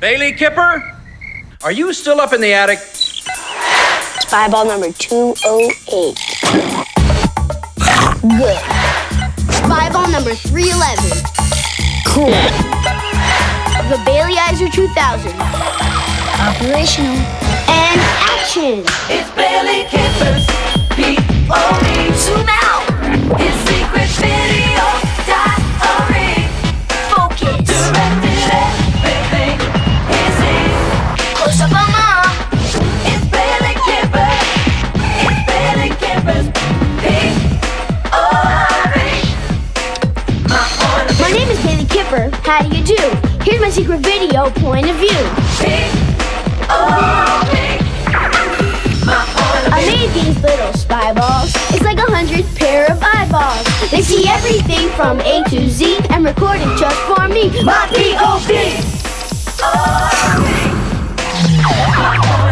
Bailey, Kipper, are you still up in the attic? Spyball number 208. Good. Spyball number 311. Cool. The Bailey-izer 2000. Operational. And action. It's Bailey Kipper's P.O.V. Zoom out. His secret video diary. Focus. Directed everything he sees. Close up on Mom. It's Bailey Kipper. It's Bailey Kipper's P.O.V. My name is Bailey Kipper. How do you do? Here's my secret video point of view. P.O.V. I made these little spy balls. It's like 100 pair of eyeballs. They see everything from A to Z and record it just for me. My P.O.V.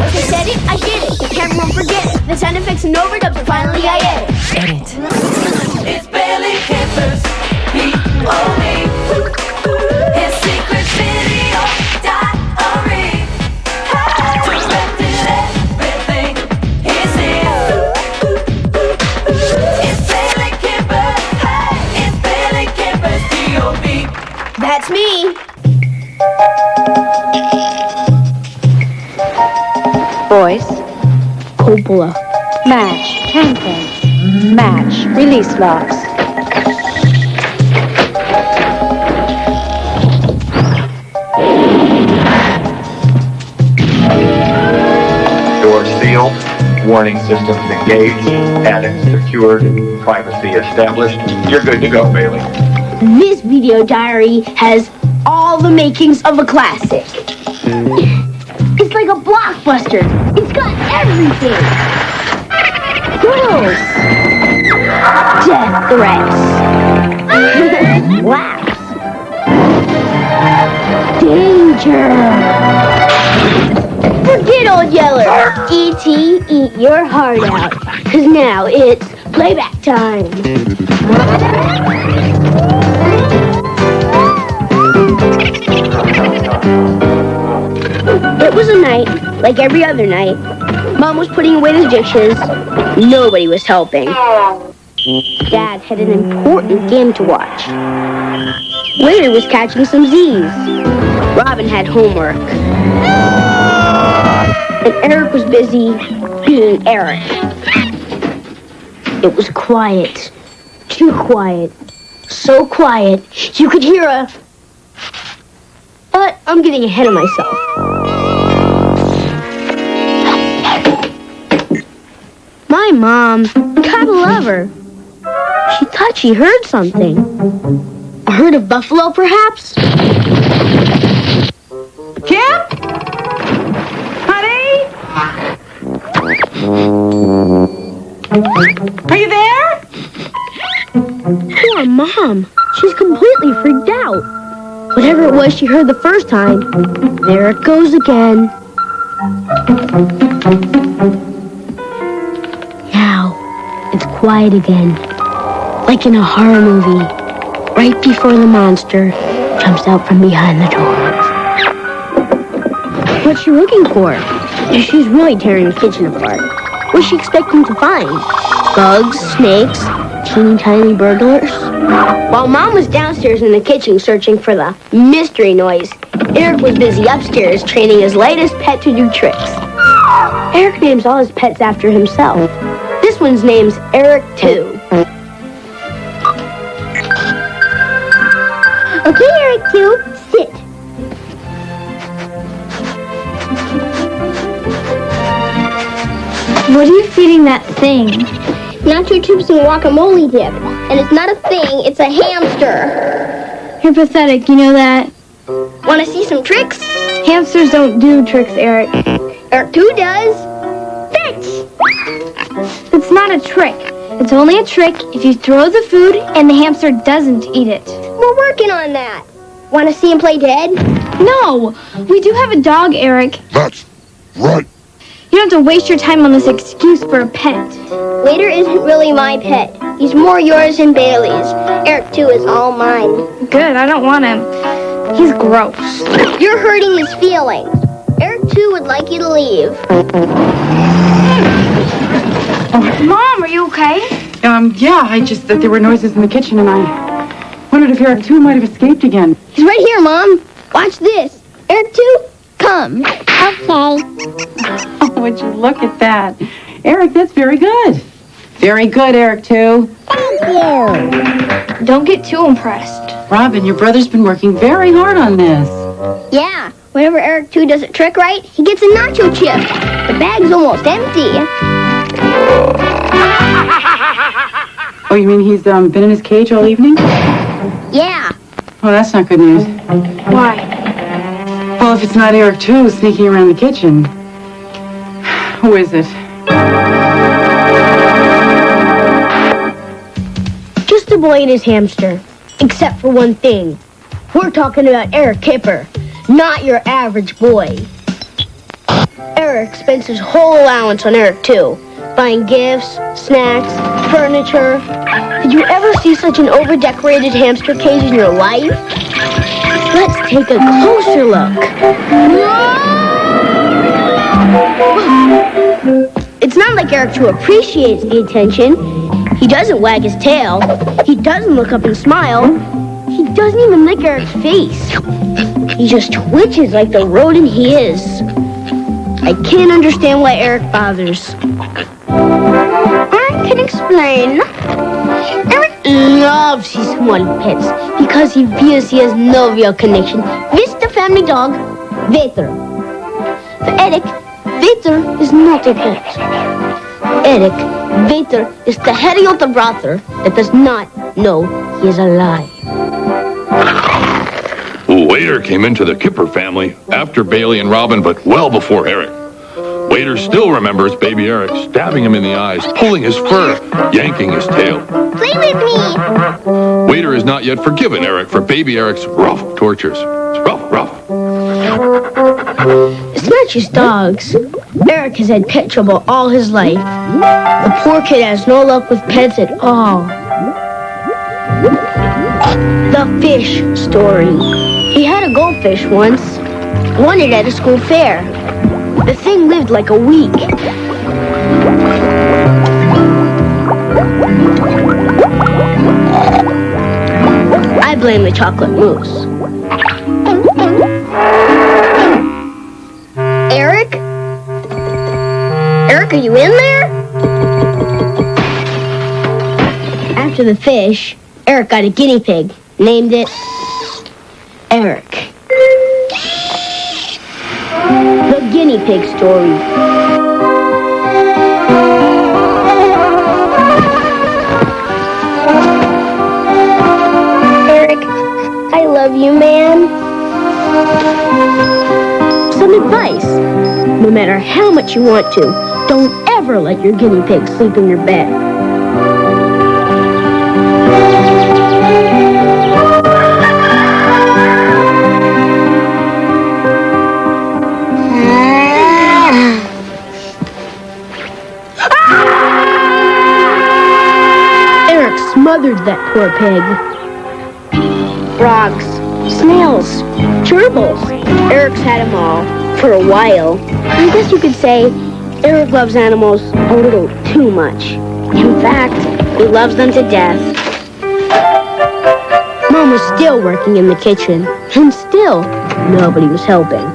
If I said it, I did it. The camera won't forget it. The sound effects and overdubs, and finally I edit. It's Bailey Kipper's P.O.V. His secret video diary. Directed everything he sees. It's Bailey Kipper. Hey, it's Bailey Kipper's P.O.V. That's me. Voice, Coppola. match, campaign, match, release logs. Doors sealed, warning systems engaged, attic secured, privacy established. You're good to go, Bailey. This video diary has all the makings of a classic. It's like a blockbuster. It's got everything. Girls. Death threats. Laughs. Danger. Forget old Yeller. E.T. eat your heart out. 'Cause now it's playback time. It was a night, like every other night. Mom was putting away the dishes. Nobody was helping. Dad had an important game to watch. Larry was catching some Z's. Robin had homework. And Eric was busy being Eric. It was quiet. Too quiet. So quiet, you could hear a... But I'm getting ahead of myself. My mom, gotta love her. She thought she heard something. A herd of buffalo, perhaps? Kip? Honey? Are you there? Poor Mom. She's completely freaked out. Whatever it was she heard the first time, there it goes again. Now, it's quiet again. Like in a horror movie. Right before the monster jumps out from behind the door. What's she looking for? She's really tearing the kitchen apart. What's she expecting to find? Bugs, snakes, teeny tiny burglars? While Mom was downstairs in the kitchen searching for the mystery noise, Eric was busy upstairs training his latest pet to do tricks. Eric names all his pets after himself. This one's name's Eric too. Okay, Eric 2, sit. What are you feeding that thing? Nacho chips and guacamole dip. And it's not a thing, it's a hamster. You're pathetic, you know that? Want to see some tricks? Hamsters don't do tricks, Eric. Eric 2 does. Fetch! It's not a trick. It's only a trick if you throw the food and the hamster doesn't eat it. We're working on that. Want to see him play dead? No! We do have a dog, Eric. That's right. You don't have to waste your time on this excuse for a pet. Later isn't really my pet. He's more yours and Bailey's. Eric 2 is all mine. Good, I don't want him. He's gross. You're hurting his feelings. Eric, too, would like you to leave. Mom, are you okay? Yeah, I just that there were noises in the kitchen and I wondered if Eric too might have escaped again. He's right here, Mom. Watch this. Eric, too, come. Okay. Oh, would you look at that? Eric, that's very good. Very good, Eric, too. Thank you. Don't get too impressed. Robin, your brother's been working very hard on this. Yeah, whenever Eric, too, does a trick right, he gets a nacho chip. The bag's almost empty. Oh, you mean he's been in his cage all evening? Yeah. Oh, that's not good news. Why? Well, if it's not Eric, too, sneaking around the kitchen, who is it? Just a boy and his hamster. Except for one thing. We're talking about Eric Kipper, not your average boy. Eric spends his whole allowance on Eric, too. Buying gifts, snacks, furniture. Did you ever see such an over-decorated hamster cage in your life? Let's take a closer look. It's not like Eric too appreciates the attention. He doesn't wag his tail. He doesn't look up and smile. He doesn't even lick Eric's face. He just twitches like the rodent he is. I can't understand why Eric bothers. I can explain. Eric loves his small pets because he feels he has no real connection with the family dog, Vater. For Eric, Vater is not a pet. Eric, Vater is the hairy-old brother that does not know he is alive. Waiter came into the Kipper family after Bailey and Robin, but well before Eric. Waiter still remembers baby Eric stabbing him in the eyes, pulling his fur, yanking his tail. Play with me! Waiter has not yet forgiven Eric for baby Eric's rough tortures. It's rough. It's not just dogs. Eric has had pet trouble all his life. The poor kid has no luck with pets at all. The fish story. He had a goldfish once. Won it at a school fair. The thing lived like a week. I blame the chocolate mousse. Eric? Eric, are you in there? After the fish, Eric got a guinea pig. Named it Eric. The guinea pig story. Eric, I love you, man. Some advice. No matter how much you want to, don't ever let your guinea pig sleep in your bed. Smothered that poor pig. Frogs, snails, gerbils. Eric's had them all for a while. I guess you could say Eric loves animals a little too much. In fact, he loves them to death. Mom was still working in the kitchen, and still nobody was helping.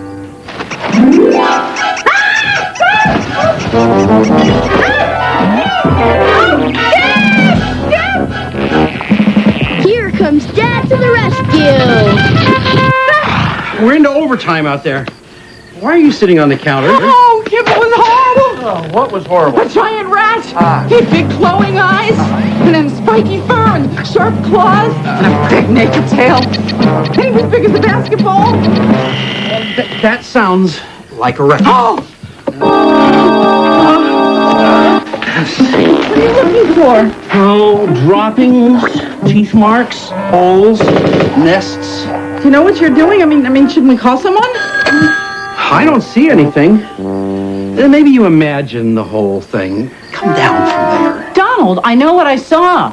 Here comes Dad to the rescue! We're into overtime out there. Why are you sitting on the counter? Oh, Kipper was horrible! Oh, what was horrible? A giant rat! He had big glowing eyes, and then spiky fur, and sharp claws, and a big naked tail. And he was big as a basketball. That sounds like a record. Oh! What are you looking for? Oh, droppings, teeth marks, holes, nests. Do you know what you're doing? I mean, shouldn't we call someone? I don't see anything. Maybe you imagine the whole thing. Come down from there. Donald, I know what I saw.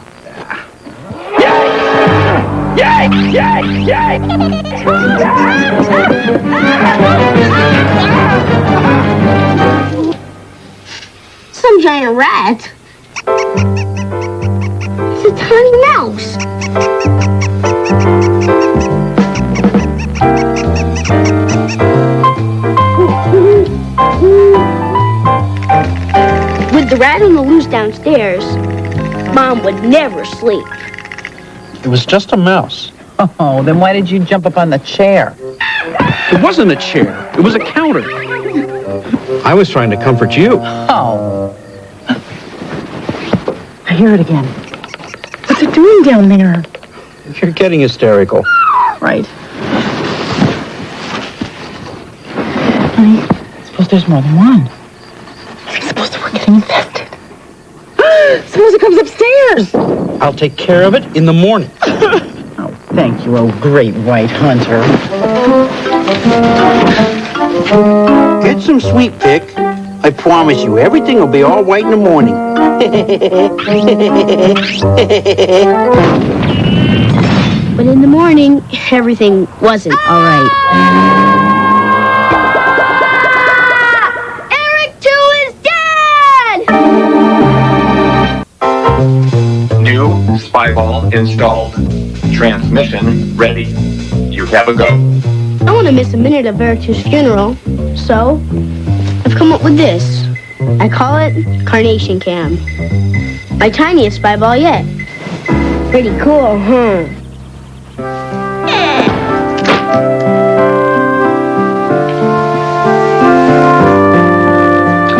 Some giant rat. It's a tiny mouse. With the rat on the loose downstairs, Mom would never sleep. It was just a mouse. Oh, then why did you jump up on the chair? It wasn't a chair. It was a counter. I was trying to comfort you. Oh. I hear it again. What's it doing down there? You're getting hysterical. Right. Honey, I suppose there's more than one. I suppose that we're getting infested. Suppose it comes upstairs. I'll take care of it in the morning. Oh, thank you, oh great white hunter. Get some sweet pick. I promise you, everything will be all white in the morning. But in the morning, everything wasn't all right. Eric 2 is dead! New spy ball installed. Transmission ready. You have a go. I want to miss a minute of Eric 2's funeral, so I've come up with this. I call it Carnation Cam. My tiniest spy ball yet. Pretty cool, huh?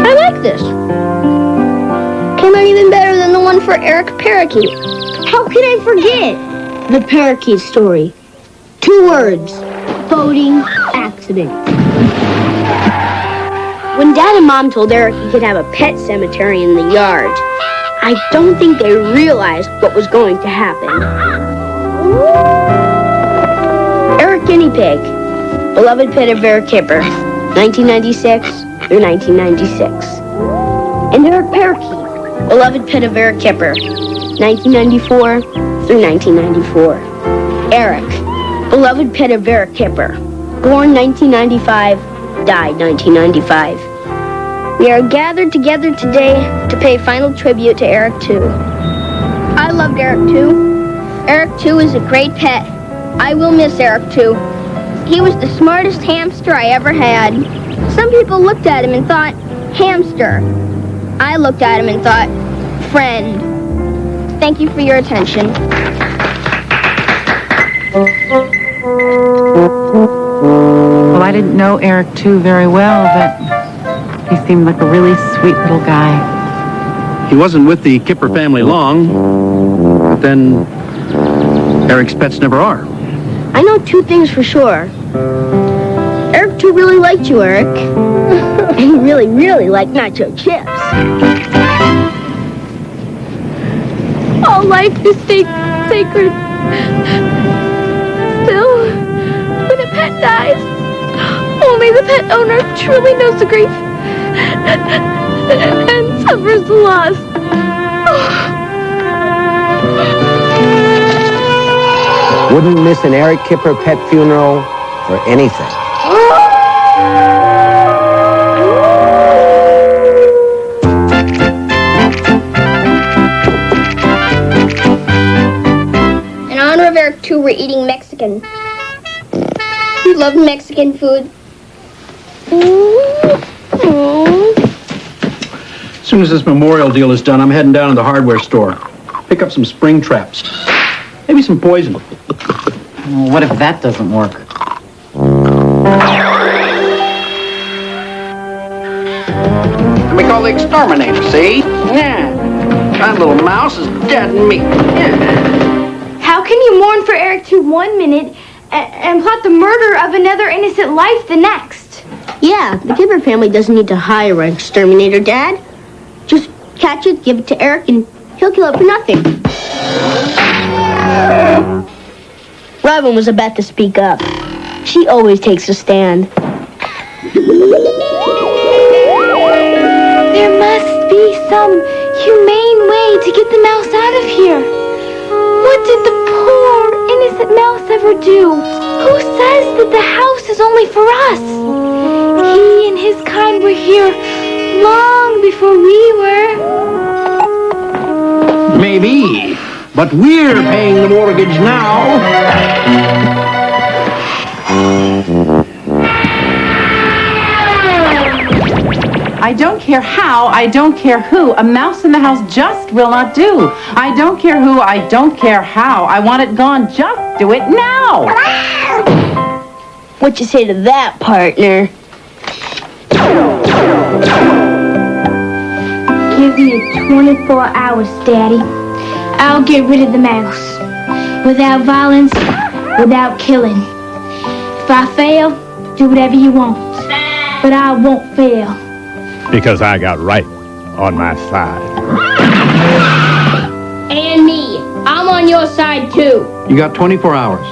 I like this. Came out even better than the one for Eric Parakeet. How could I forget the parakeet story? 2 words. Boating accident. When Dad and Mom told Eric he could have a pet cemetery in the yard, I don't think they realized what was going to happen. Eric Guinea Pig, beloved pet of Eric Kipper, 1996 through 1996. And Eric Parakeet, beloved pet of Eric Kipper, 1994 through 1994. Eric, beloved pet of Eric Kipper, born 1995, died 1995. We are gathered together today to pay final tribute to Eric 2. I loved Eric 2. Eric 2 is a great pet. I will miss Eric 2. He was the smartest hamster I ever had. Some people looked at him and thought, hamster. I looked at him and thought, friend. Thank you for your attention. Well, I didn't know Eric 2 very well, but he seemed like a really sweet little guy. He wasn't with the Kipper family long, but then Eric's pets never are. I know 2 things for sure. Eric 2 really liked you, Eric. And he really, really liked nacho chips. All life is sacred. Still, when a pet dies, only the pet owner truly knows the grief and suffers the loss. Wouldn't miss an Eric Kipper pet funeral for anything. In honor of Eric 2, we're eating Mexican. We love Mexican food. As soon as this memorial deal is done, I'm heading down to the hardware store. Pick up some spring traps. Maybe some poison. Well, what if that doesn't work? Let me call the exterminator, see? Yeah. That little mouse is dead meat. Yeah. How can you mourn for Eric 2 1 minute and plot the murder of another innocent life the next? Yeah, the Kipper family doesn't need to hire an exterminator, Dad. Just catch it, give it to Eric, and he'll kill it for nothing. Robin was about to speak up. She always takes a stand. There must be some humane way to get the mouse out of here. What did the poor, innocent does that mouse ever do? Who says that the house is only for us? He and his kind were here long before we were. Maybe, but we're paying the mortgage now. I don't care how, I don't care who. A mouse in the house just will not do. I don't care who, I don't care how. I want it gone. Just do it now. What you say to that, partner? Give me 24 hours, Daddy. I'll get rid of the mouse. Without violence, without killing. If I fail, do whatever you want. But I won't fail. Because I got right on my side. And me. I'm on your side, too. You got 24 hours.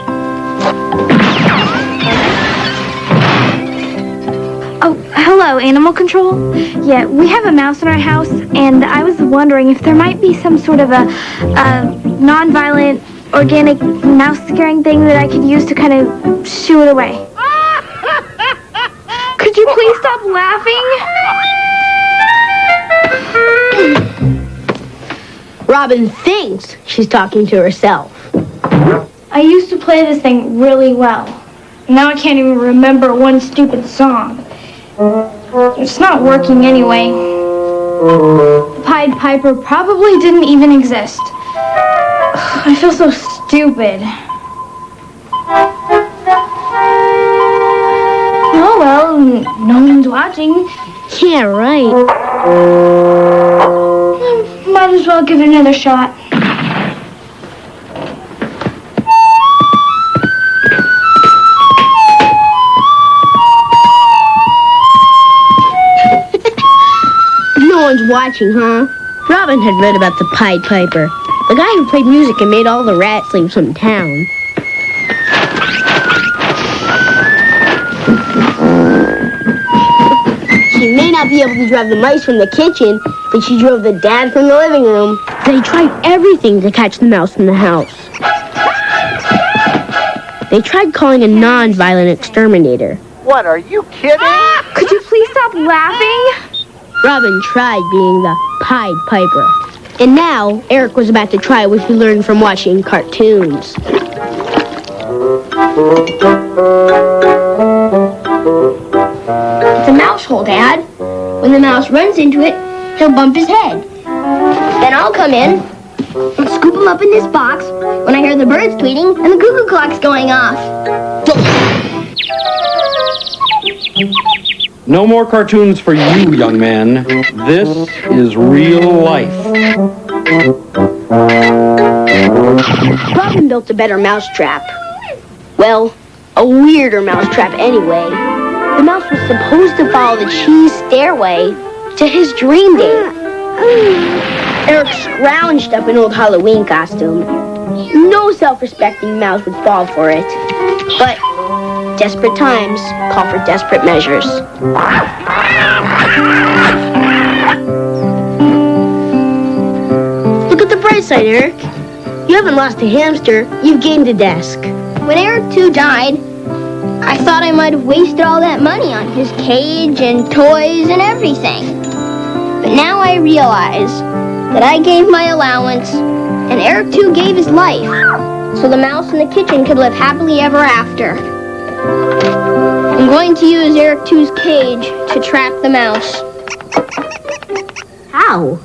Oh, hello, Animal Control. Yeah, we have a mouse in our house, and I was wondering if there might be some sort of a non-violent, organic mouse-scaring thing that I could use to kind of shoo it away. Could you please stop laughing? Robin thinks she's talking to herself. I used to play this thing really well. Now I can't even remember one stupid song. It's not working anyway. The Pied Piper probably didn't even exist. I feel so stupid. Oh well, no one's watching. Yeah, right. Might as well give it another shot. No one's watching, huh? Robin had read about the Pied Piper, the guy who played music and made all the rats leave some town. She may not be able to drive the mice from the kitchen, but she drove the dad from the living room. They tried everything to catch the mouse in the house. They tried calling a non-violent exterminator. What, are you kidding? Could you please stop laughing? Robin tried being the Pied Piper. And now, Eric was about to try what he learned from watching cartoons. It's a mouse hole, Dad. When the mouse runs into it, he'll bump his head. Then I'll come in and scoop him up in this box when I hear the birds tweeting and the cuckoo clock's going off. No more cartoons for you, young man. This is real life. Robin built a better mousetrap. Well, a weirder mousetrap anyway. The mouse was supposed to follow the cheese stairway to his dream date. Eric scrounged up an old Halloween costume. No self-respecting mouse would fall for it. But desperate times call for desperate measures. Look at the bright side, Eric. You haven't lost a hamster, you've gained a desk. When Eric 2 died, I thought I might have wasted all that money on his cage and toys and everything. But now I realize that I gave my allowance and Eric 2 gave his life so the mouse in the kitchen could live happily ever after. I'm going to use Eric 2's cage to trap the mouse. How?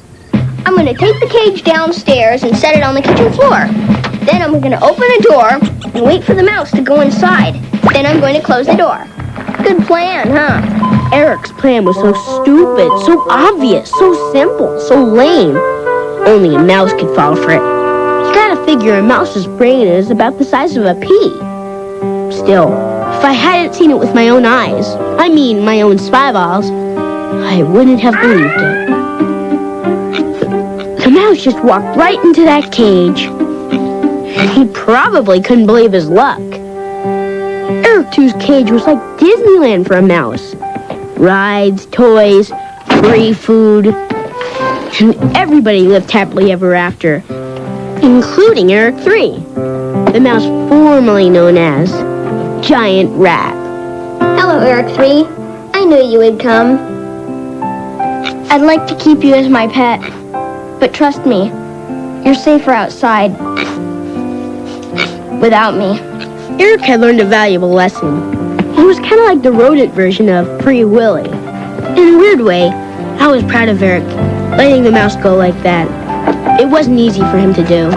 I'm going to take the cage downstairs and set it on the kitchen floor. Then I'm going to open a door and wait for the mouse to go inside. Then I'm going to close the door. Good plan, huh? Eric's plan was so stupid, so obvious, so simple, so lame. Only a mouse could fall for it. You gotta figure a mouse's brain is about the size of a pea. Still, if I hadn't seen it with my own eyes, I mean my own spy balls, I wouldn't have believed it. The mouse just walked right into that cage. He probably couldn't believe his luck. Eric 2's cage was like Disneyland for a mouse. Rides, toys, free food, and everybody lived happily ever after, including Eric 3. the mouse formerly known as Giant Rat. Hello, Eric 3. I knew you would come. I'd like to keep you as my pet, but trust me, you're safer outside without me. Eric had learned a valuable lesson. He was kind of like the rodent version of Free Willy. In a weird way, I was proud of Eric, letting the mouse go like that. It wasn't easy for him to do.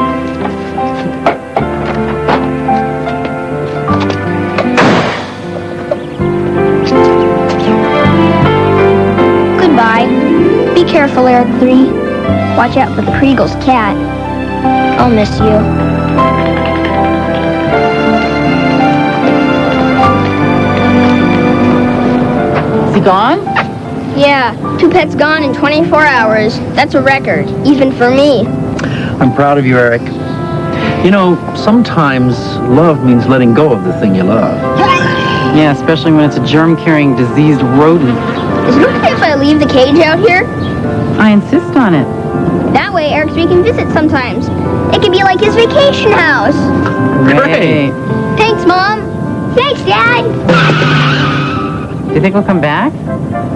Goodbye. Be careful, Eric 3. Watch out for Preagle's cat. I'll miss you. Is he gone? Yeah, 2 pets gone in 24 hours. That's a record, even for me. I'm proud of you, Eric. You know, sometimes love means letting go of the thing you love. Yeah, especially when it's a germ-carrying, diseased rodent. Is it okay if I leave the cage out here? I insist on it. That way Eric 3 can visit sometimes. It can be like his vacation house. Great. Thanks, Mom. Thanks, Dad. Do you think we'll come back?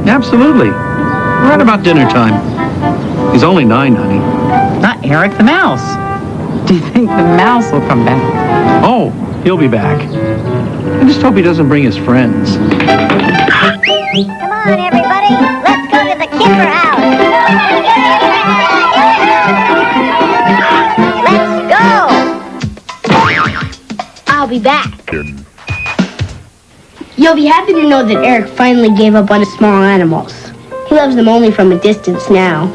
Absolutely. Right about dinner time. He's only 9, honey. Not Eric the mouse. Do you think the mouse will come back? Oh, he'll be back. I just hope he doesn't bring his friends. Come on, everybody. Let's go to the Kipper house. Let's go. I'll be back. You'll be happy to know that Eric finally gave up on his small animals. He loves them only from a distance now.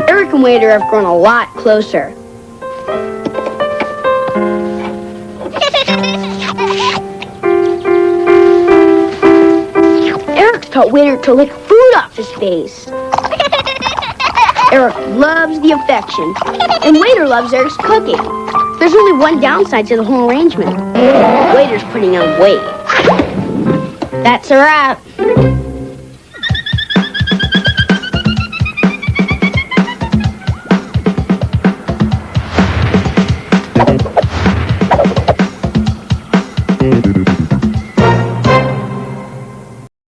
Eric and Wader have grown a lot closer. Eric's taught Wader to lick food off his face. Eric loves the affection, and Wader loves Eric's cooking. There's only one downside to the whole arrangement. Wader's putting on weight. That's a wrap.